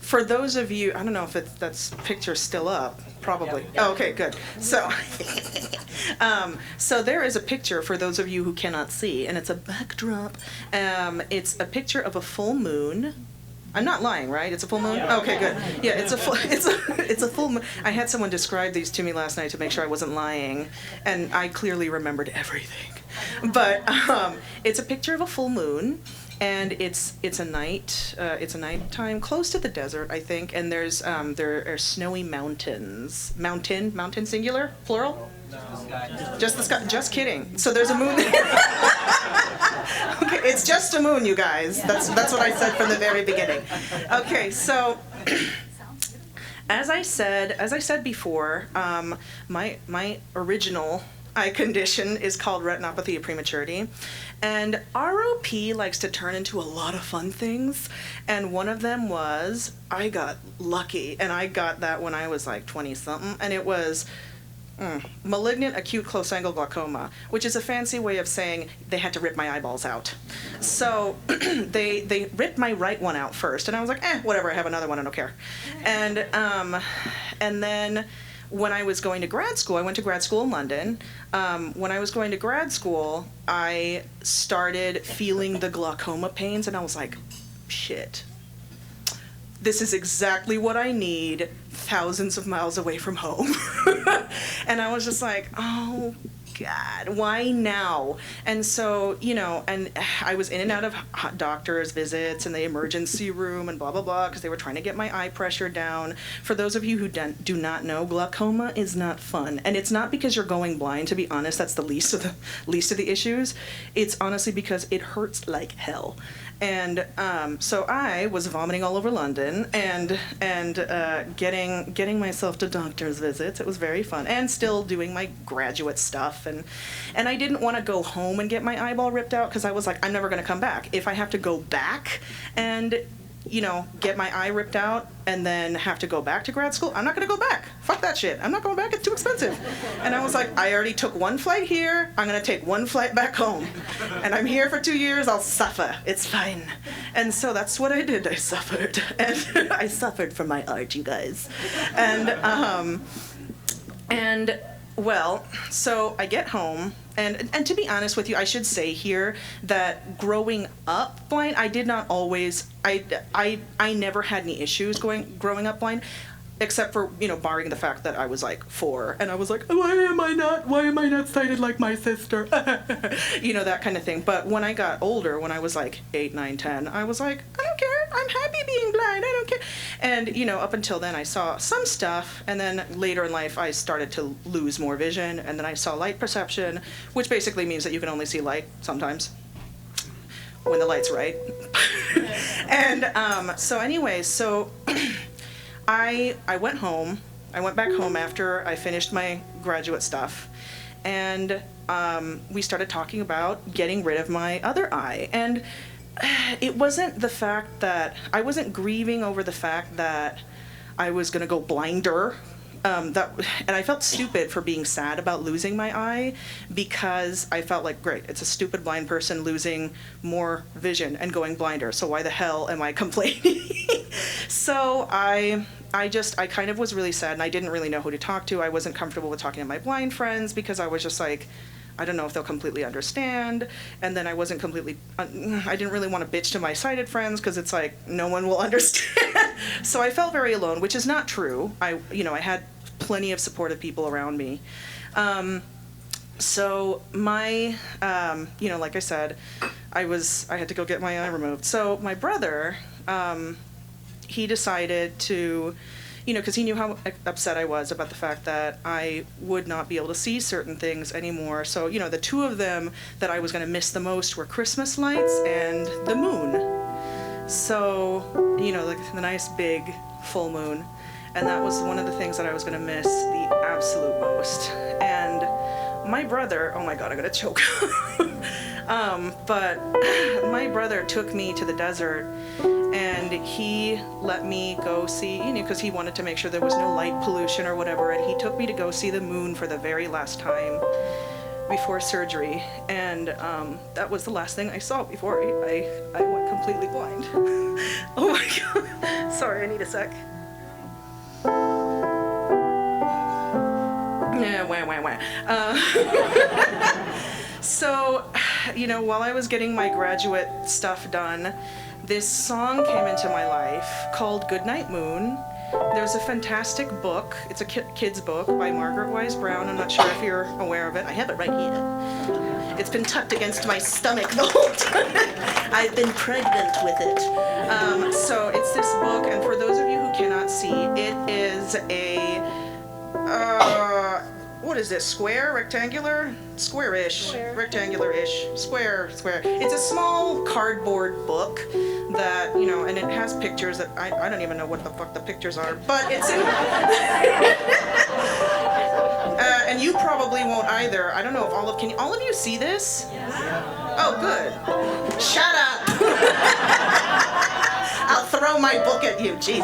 For those of you, I don't know if that's picture's still up. Probably. Oh, okay, good. So, so there is a picture for those of you who cannot see, and it's a backdrop. It's a picture of a full moon. I'm not lying, right? It's a full moon? Okay, good. Yeah, it's a full moon. I had someone describe these to me last night to make sure I wasn't lying, and I clearly remembered everything. But it's a picture of a full moon, and it's a nighttime close to the desert, I think, and there are snowy mountains. Mountain singular, plural? No. Just the sky. Just kidding. So there's a moon. Okay, it's just a moon, you guys. That's what I said from the very beginning. Okay, so as I said before, my original eye condition is called retinopathy of prematurity, and ROP likes to turn into a lot of fun things, and one of them was I got lucky, and I got that when I was like 20 something, and it was malignant acute close angle glaucoma, which is a fancy way of saying they had to rip my eyeballs out. So they ripped my right one out first, and I was like, whatever, I have another one, I don't care. And then when I was going to grad school, I went to grad school in London. When I was going to grad school, I started feeling the glaucoma pains, and I was like, shit. This is exactly what I need thousands of miles away from home. And I was just like, oh, God, why now? And so, and I was in and out of doctor's visits and the emergency room and blah, blah, blah, because they were trying to get my eye pressure down. For those of you who do not know, glaucoma is not fun. And it's not because you're going blind, to be honest, that's the least of the issues. It's honestly because it hurts like hell. And so I was vomiting all over London and getting myself to doctor's visits. It was very fun, and still doing my graduate stuff. And I didn't want to go home and get my eyeball ripped out because I was like, I'm never going to come back. If I have to go back and get my eye ripped out and then have to go back to grad school, I'm not going to go back. Fuck that shit. I'm not going back. It's too expensive. And I was like, I already took one flight here. I'm going to take one flight back home. And I'm here for 2 years. I'll suffer. It's fine. And so that's what I did. I suffered. And I suffered from my art, you guys. And well, so I get home, and to be honest with you, I should say here that growing up blind, I did not always, I never had any issues growing up blind, except for, barring the fact that I was like 4, and I was like, why am I not sighted like my sister? That kind of thing. But when I got older, when I was like 8, 9, 10, I was like, I don't care. I'm happy being blind. I don't care. And, up until then, I saw some stuff, and then later in life, I started to lose more vision, and then I saw light perception, which basically means that you can only see light sometimes when the light's right. And so I went home. I went back home after I finished my graduate stuff, and we started talking about getting rid of my other eye. And it wasn't the fact that I wasn't grieving over the fact that I was going to go blinder. And I felt stupid for being sad about losing my eye, because I felt like, great, it's a stupid blind person losing more vision and going blinder, so why the hell am I complaining? So I kind of was really sad, and I didn't really know who to talk to. I wasn't comfortable with talking to my blind friends because I was just like, I don't know if they'll completely understand. And then I wasn't completely, I didn't really want to bitch to my sighted friends because it's like, no one will understand. So I felt very alone, which is not true. I had plenty of supportive people around me. So my, like I said, I had to go get my eye removed. So my brother, he decided to, because he knew how upset I was about the fact that I would not be able to see certain things anymore. So, the two of them that I was going to miss the most were Christmas lights and the moon. So, like the nice big full moon. And that was one of the things that I was going to miss the absolute most. And my brother, oh my God, I'm going to choke. But my brother took me to the desert, and he let me go see, because he wanted to make sure there was no light pollution or whatever, and he took me to go see the moon for the very last time before surgery, and that was the last thing I saw before I went completely blind. Oh my God. Sorry, I need a sec. Yeah, wah, wah, wah. So, you know, while I was getting my graduate stuff done, this song came into my life called Goodnight Moon. There's a fantastic book. It's a kid's book by Margaret Wise Brown. I'm not sure if you're aware of it. I have it right here. It's been tucked against my stomach the whole time. I've been pregnant with it. So it's this book, and for those of you who cannot see, it is a, what is this, square, rectangular? Square-ish, Square. Rectangular-ish, square. It's a small cardboard book that, you know, and it has pictures that, I don't even know what the fuck the pictures are, but it's in, and you probably won't either. I don't know if can all of you see this? Yes. Oh, good. Shut up. I'll throw my book at you, Jesus.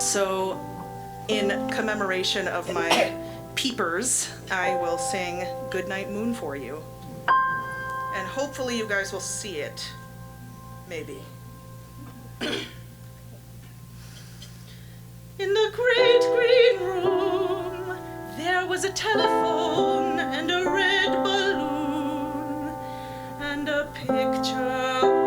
So in commemoration of my peepers, I will sing Goodnight Moon for you. And hopefully you guys will see it. Maybe. In the great green room, there was a telephone and a red balloon and a picture